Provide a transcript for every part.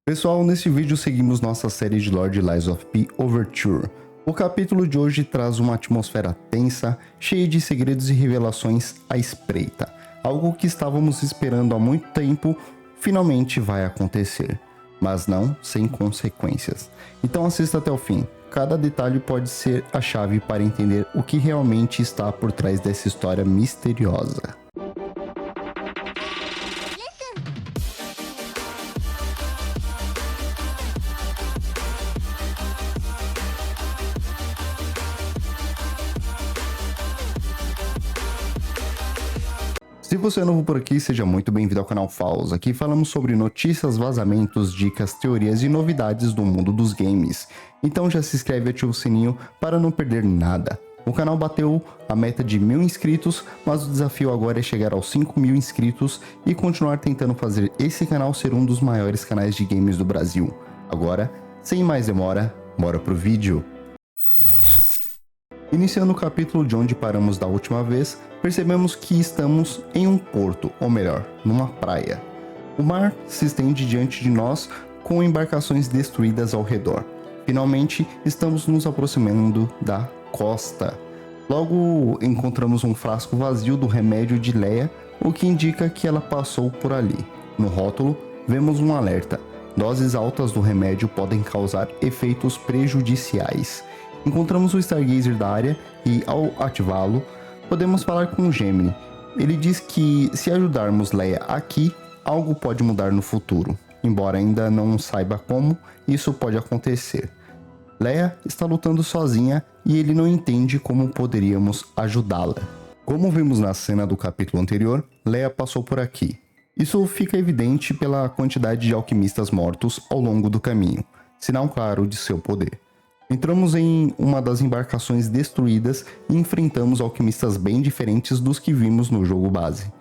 Pessoal, nesse vídeo seguimos nossa série de Lord Lies of P Overture. O capítulo de hoje traz uma atmosfera tensa, cheia de segredos e revelações à espreita. Algo que estávamos esperando há muito tempo, finalmente vai acontecer. Mas não sem consequências. Então assista até o fim. Cada detalhe pode ser a chave para entender o que realmente está por trás dessa história misteriosa. Se você é novo por aqui, seja muito bem-vindo ao canal Falz. Aqui falamos sobre notícias, vazamentos, dicas, teorias e novidades do mundo dos games. Então já se inscreve e ativa o sininho para não perder nada. O canal bateu a meta de 1000 inscritos, mas o desafio agora é chegar aos 5000 inscritos e continuar tentando fazer esse canal ser um dos maiores canais de games do Brasil. Agora, sem mais demora, bora pro vídeo. Iniciando o capítulo de onde paramos da última vez, percebemos que estamos em um porto, ou melhor, numa praia. O mar se estende diante de nós com embarcações destruídas ao redor. Finalmente, estamos nos aproximando da costa. Logo, encontramos um frasco vazio do remédio de Leia, o que indica que ela passou por ali. No rótulo, vemos um alerta. Doses altas do remédio podem causar efeitos prejudiciais. Encontramos o Stargazer da área e, ao ativá-lo, podemos falar com o Gemini. Ele diz que se ajudarmos Leia aqui, algo pode mudar no futuro. Embora ainda não saiba como, isso pode acontecer. Leia está lutando sozinha e ele não entende como poderíamos ajudá-la. Como vimos na cena do capítulo anterior, Leia passou por aqui. Isso fica evidente pela quantidade de alquimistas mortos ao longo do caminho, sinal claro de seu poder. Entramos em uma das embarcações destruídas e enfrentamos alquimistas bem diferentes dos que vimos no jogo base.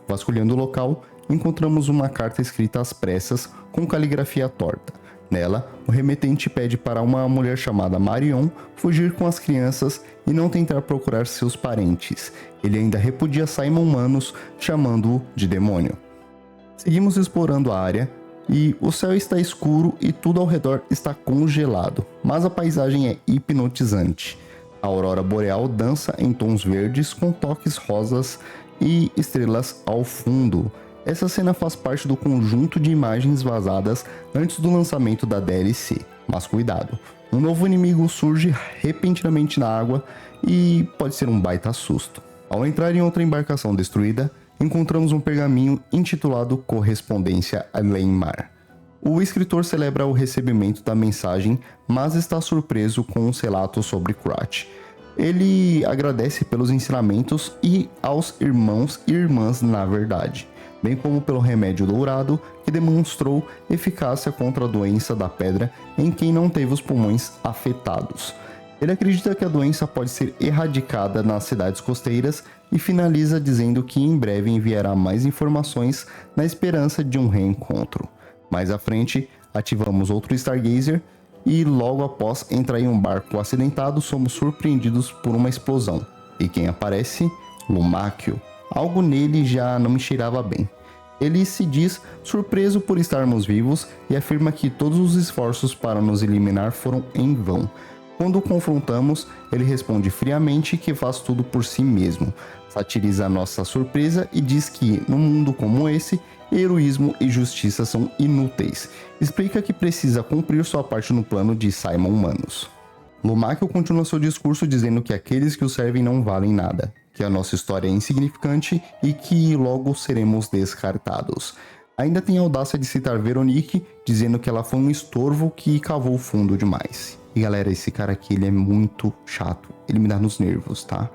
Vasculhando o local, encontramos uma carta escrita às pressas com caligrafia torta. Nela, o remetente pede para uma mulher chamada Marion fugir com as crianças e não tentar procurar seus parentes. Ele ainda repudia Simon Manus, chamando-o de demônio. Seguimos explorando a área, e o céu está escuro e tudo ao redor está congelado, mas a paisagem é hipnotizante. A aurora boreal dança em tons verdes com toques rosas e estrelas ao fundo. Essa cena faz parte do conjunto de imagens vazadas antes do lançamento da DLC. Mas cuidado, um novo inimigo surge repentinamente na água e pode ser um baita susto. Ao entrar em outra embarcação destruída, encontramos um pergaminho intitulado Correspondência a Leinmar. O escritor celebra o recebimento da mensagem, mas está surpreso com um relato sobre Krat. Ele agradece pelos ensinamentos e aos irmãos e irmãs na verdade, bem como pelo remédio dourado que demonstrou eficácia contra a doença da pedra em quem não teve os pulmões afetados. Ele acredita que a doença pode ser erradicada nas cidades costeiras e finaliza dizendo que em breve enviará mais informações na esperança de um reencontro. Mais à frente, ativamos outro Stargazer e logo após entrar em um barco acidentado, somos surpreendidos por uma explosão. E quem aparece? Lumáquio. Algo nele já não me cheirava bem. Ele se diz surpreso por estarmos vivos e afirma que todos os esforços para nos eliminar foram em vão. Quando o confrontamos, ele responde friamente que faz tudo por si mesmo, satiriza a nossa surpresa e diz que, num mundo como esse, heroísmo e justiça são inúteis. Explica que precisa cumprir sua parte no plano de Simon Manus. Lumáquio continua seu discurso dizendo que aqueles que o servem não valem nada, que a nossa história é insignificante e que logo seremos descartados. Ainda tem a audácia de citar Veronique, dizendo que ela foi um estorvo que cavou fundo demais. E galera, esse cara aqui, ele é muito chato, ele me dá nos nervos, tá?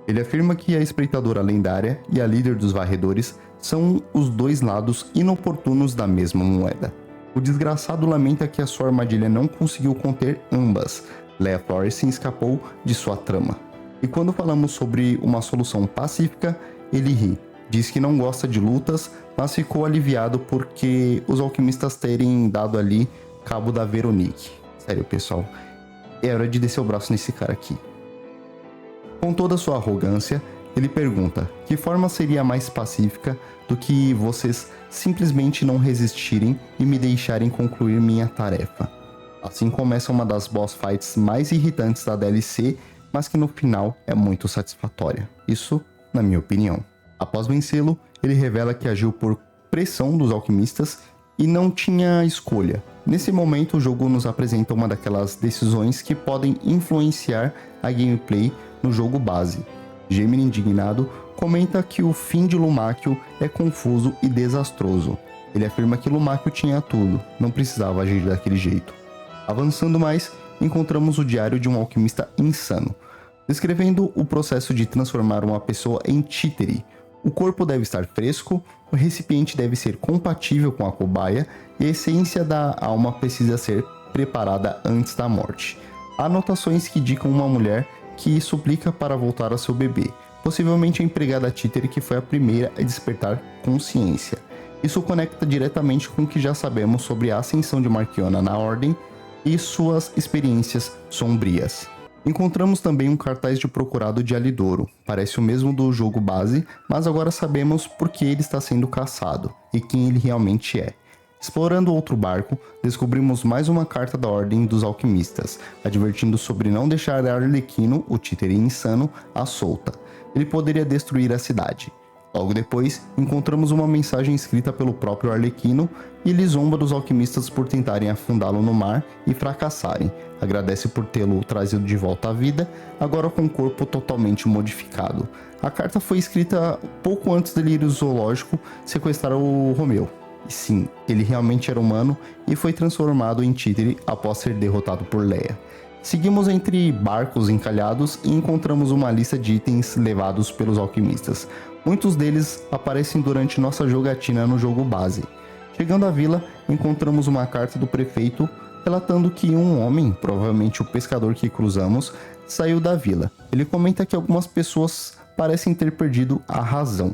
Ele afirma que a espreitadora lendária e a líder dos varredores são os dois lados inoportunos da mesma moeda. O desgraçado lamenta que a sua armadilha não conseguiu conter ambas. Leia Florence escapou de sua trama. E quando falamos sobre uma solução pacífica, ele ri. Diz que não gosta de lutas, mas ficou aliviado porque os alquimistas terem dado ali cabo da Veronique. Sério, pessoal, é hora de descer o braço nesse cara aqui. Com toda sua arrogância, ele pergunta: que forma seria mais pacífica do que vocês simplesmente não resistirem e me deixarem concluir minha tarefa? Assim começa uma das boss fights mais irritantes da DLC, mas que no final é muito satisfatória. Isso, na minha opinião. Após vencê-lo, ele revela que agiu por pressão dos alquimistas e não tinha escolha. Nesse momento, o jogo nos apresenta uma daquelas decisões que podem influenciar a gameplay no jogo base. Gemini, indignado, comenta que o fim de Lumáquio é confuso e desastroso. Ele afirma que Lumáquio tinha tudo, não precisava agir daquele jeito. Avançando mais, encontramos o diário de um alquimista insano, descrevendo o processo de transformar uma pessoa em títere. O corpo deve estar fresco, o recipiente deve ser compatível com a cobaia e a essência da alma precisa ser preparada antes da morte. Há anotações que indicam uma mulher que suplica para voltar a seu bebê, possivelmente a empregada títere que foi a primeira a despertar consciência. Isso conecta diretamente com o que já sabemos sobre a ascensão de Marquiona na Ordem e suas experiências sombrias. Encontramos também um cartaz de procurado de Alidoro, parece o mesmo do jogo base, mas agora sabemos por que ele está sendo caçado e quem ele realmente é. Explorando outro barco, descobrimos mais uma carta da Ordem dos Alquimistas, advertindo sobre não deixar Arlequino, o títere insano, à solta. Ele poderia destruir a cidade. Logo depois, encontramos uma mensagem escrita pelo próprio Arlequino e ele zomba dos alquimistas por tentarem afundá-lo no mar e fracassarem. Agradece por tê-lo trazido de volta à vida, agora com o corpo totalmente modificado. A carta foi escrita pouco antes dele ir ao zoológico sequestrar o Romeu. E sim, ele realmente era humano e foi transformado em títere após ser derrotado por Leia. Seguimos entre barcos encalhados e encontramos uma lista de itens levados pelos alquimistas. Muitos deles aparecem durante nossa jogatina no jogo base. Chegando à vila, encontramos uma carta do prefeito relatando que um homem, provavelmente o pescador que cruzamos, saiu da vila. Ele comenta que algumas pessoas parecem ter perdido a razão.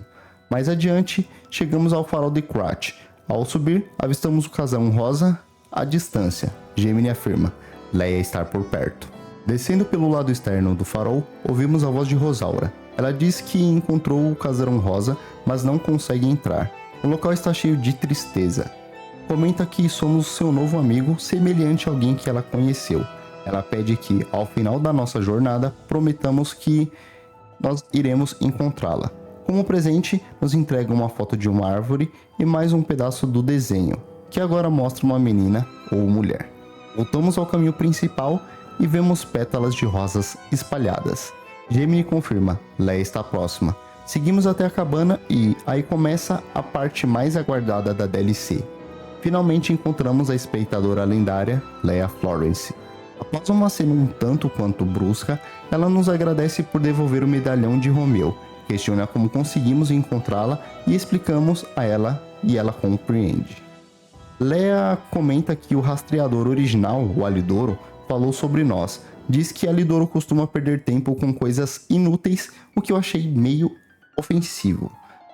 Mais adiante, chegamos ao farol de Krat. Ao subir, avistamos o casarão rosa à distância. Gemini afirma: Leia está por perto. Descendo pelo lado externo do farol, ouvimos a voz de Rosaura. Ela diz que encontrou o casarão rosa, mas não consegue entrar. O local está cheio de tristeza. Comenta que somos seu novo amigo, semelhante a alguém que ela conheceu. Ela pede que, ao final da nossa jornada, prometamos que nós iremos encontrá-la. Como presente, nos entrega uma foto de uma árvore e mais um pedaço do desenho, que agora mostra uma menina ou mulher. Voltamos ao caminho principal e vemos pétalas de rosas espalhadas. Gemini confirma: Leia está próxima. Seguimos até a cabana e aí começa a parte mais aguardada da DLC. Finalmente encontramos a espreitadora lendária Leia Florence. Após uma cena um tanto quanto brusca, ela nos agradece por devolver o medalhão de Romeu, questiona como conseguimos encontrá-la e explicamos a ela e ela compreende. Leia comenta que o rastreador original, o Alidoro, falou sobre nós. Diz que Alidoro costuma perder tempo com coisas inúteis, o que eu achei meio ofensivo,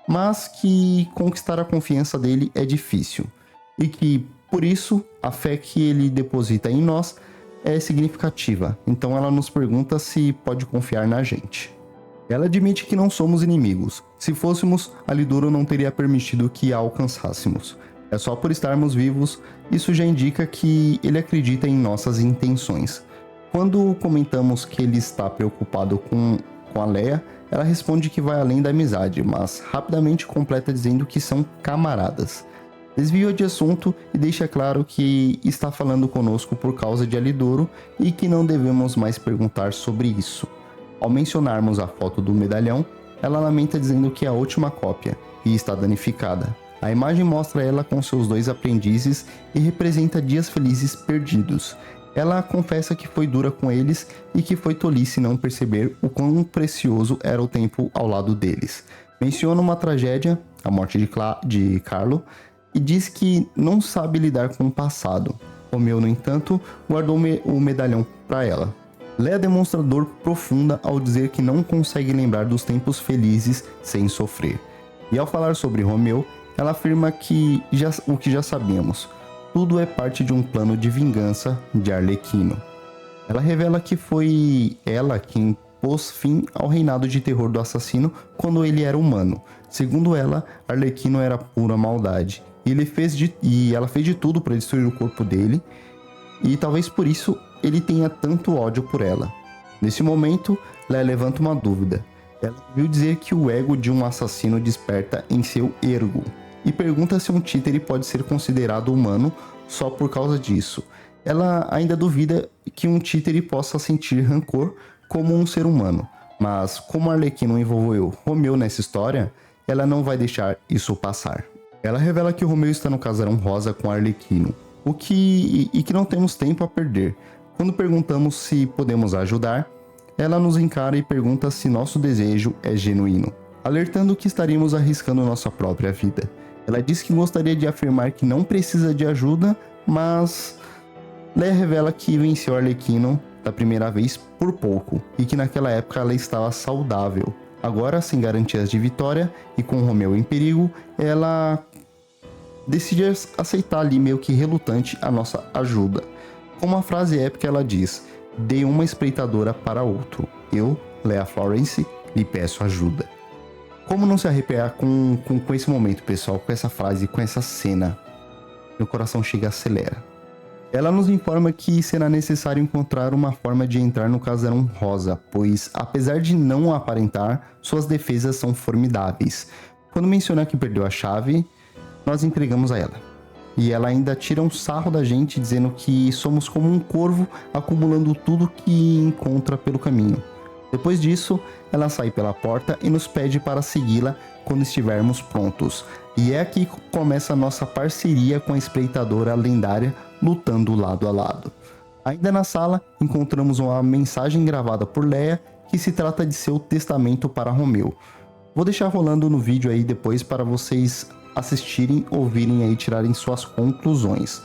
mas que conquistar a confiança dele é difícil, e que, por isso, a fé que ele deposita em nós é significativa, então ela nos pergunta se pode confiar na gente. Ela admite que não somos inimigos. Se fôssemos, Alidoro não teria permitido que a alcançássemos. É só por estarmos vivos, isso já indica que ele acredita em nossas intenções. Quando comentamos que ele está preocupado com a Leia, ela responde que vai além da amizade, mas rapidamente completa dizendo que são camaradas. Desvia de assunto e deixa claro que está falando conosco por causa de Alidoro e que não devemos mais perguntar sobre isso. Ao mencionarmos a foto do medalhão, ela lamenta dizendo que é a última cópia e está danificada. A imagem mostra ela com seus 2 aprendizes e representa dias felizes perdidos. Ela confessa que foi dura com eles e que foi tolice não perceber o quão precioso era o tempo ao lado deles. Menciona uma tragédia, a morte de Carlo, e diz que não sabe lidar com o passado. Romeu, no entanto, guardou o medalhão para ela. Leia demonstra dor profunda ao dizer que não consegue lembrar dos tempos felizes sem sofrer. E ao falar sobre Romeu, ela afirma que o que já sabíamos. Tudo é parte de um plano de vingança de Arlequino. Ela revela que foi ela quem pôs fim ao reinado de terror do assassino quando ele era humano. Segundo ela, Arlequino era pura maldade. E ela fez de tudo para destruir o corpo dele, e talvez por isso ele tenha tanto ódio por ela. Nesse momento, Leia levanta uma dúvida. Ela ouviu dizer que o ego de um assassino desperta em seu ergo, e pergunta se um títere pode ser considerado humano só por causa disso. Ela ainda duvida que um títere possa sentir rancor como um ser humano, mas como Arlequino envolveu Romeu nessa história, ela não vai deixar isso passar. Ela revela que Romeu está no casarão rosa com Arlequino, e que não temos tempo a perder. Quando perguntamos se podemos ajudar, ela nos encara e pergunta se nosso desejo é genuíno, alertando que estaríamos arriscando nossa própria vida. Ela diz que gostaria de afirmar que não precisa de ajuda, mas Leia revela que venceu Arlequino da primeira vez por pouco, e que naquela época ela estava saudável. Agora, sem garantias de vitória e com Romeu em perigo, ela decide aceitar ali meio que relutante a nossa ajuda. Com uma frase épica ela diz: "Dei uma espreitadora para outro. Eu, Leia Florence, lhe peço ajuda." Como não se arrepiar com esse momento, pessoal, com essa frase, com essa cena? Meu coração chega e acelera. Ela nos informa que será necessário encontrar uma forma de entrar no casarão rosa, pois, apesar de não aparentar, suas defesas são formidáveis. Quando menciona que perdeu a chave, nós entregamos a ela. E ela ainda tira um sarro da gente, dizendo que somos como um corvo acumulando tudo que encontra pelo caminho. Depois disso, ela sai pela porta e nos pede para segui-la quando estivermos prontos. E é aqui que começa a nossa parceria com a espreitadora lendária, lutando lado a lado. Ainda na sala, encontramos uma mensagem gravada por Leia, que se trata de seu testamento para Romeu. Vou deixar rolando no vídeo aí depois para vocês assistirem, ouvirem aí, tirarem suas conclusões.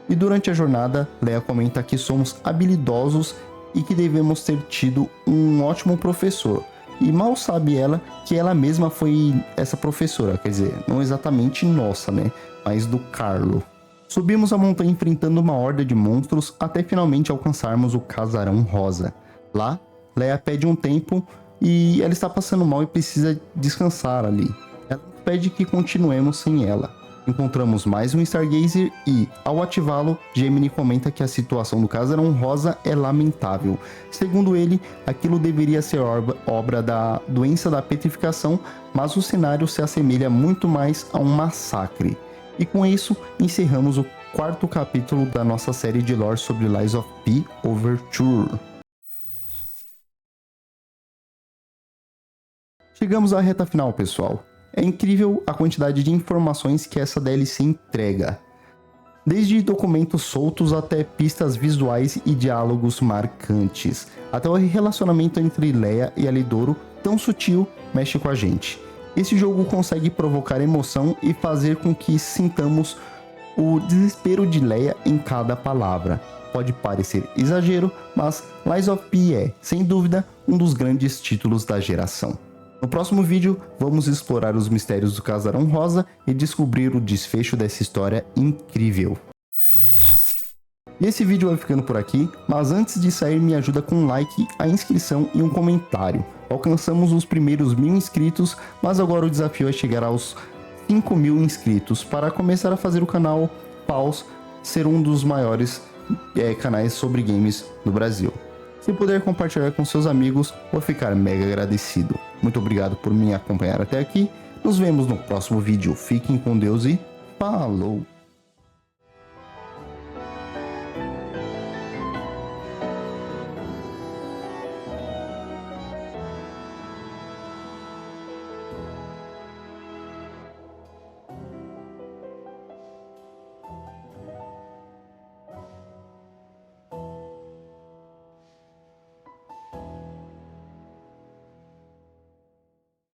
E durante a jornada, Leia comenta que somos habilidosos e que devemos ter tido um ótimo professor. E mal sabe ela que ela mesma foi essa professora, quer dizer, não exatamente nossa, né? Mas do Carlo. Subimos a montanha enfrentando uma horda de monstros até finalmente alcançarmos o Casarão Rosa. Lá, Leia pede um tempo e ela está passando mal e precisa descansar ali. Ela pede que continuemos sem ela. Encontramos mais um Stargazer e, ao ativá-lo, Gemini comenta que a situação do Casarão Rosa é lamentável. Segundo ele, aquilo deveria ser obra da doença da petrificação, mas o cenário se assemelha muito mais a um massacre. E com isso, encerramos o 4º capítulo da nossa série de lore sobre Lies of P Overture. Chegamos à reta final, pessoal. É incrível a quantidade de informações que essa DLC entrega. Desde documentos soltos até pistas visuais e diálogos marcantes. Até o relacionamento entre Leia e Alidoro, tão sutil, mexe com a gente. Esse jogo consegue provocar emoção e fazer com que sintamos o desespero de Leia em cada palavra. Pode parecer exagero, mas Lies of P é, sem dúvida, um dos grandes títulos da geração. No próximo vídeo, vamos explorar os mistérios do Casarão Rosa e descobrir o desfecho dessa história incrível. E esse vídeo vai ficando por aqui, mas antes de sair me ajuda com um like, a inscrição e um comentário. Alcançamos os primeiros 1000 inscritos, mas agora o desafio é chegar aos 5000 inscritos para começar a fazer o canal Paus ser um dos maiores canais sobre games no Brasil. Se puder compartilhar com seus amigos, vou ficar mega agradecido. Muito obrigado por me acompanhar até aqui. Nos vemos no próximo vídeo. Fiquem com Deus e falou!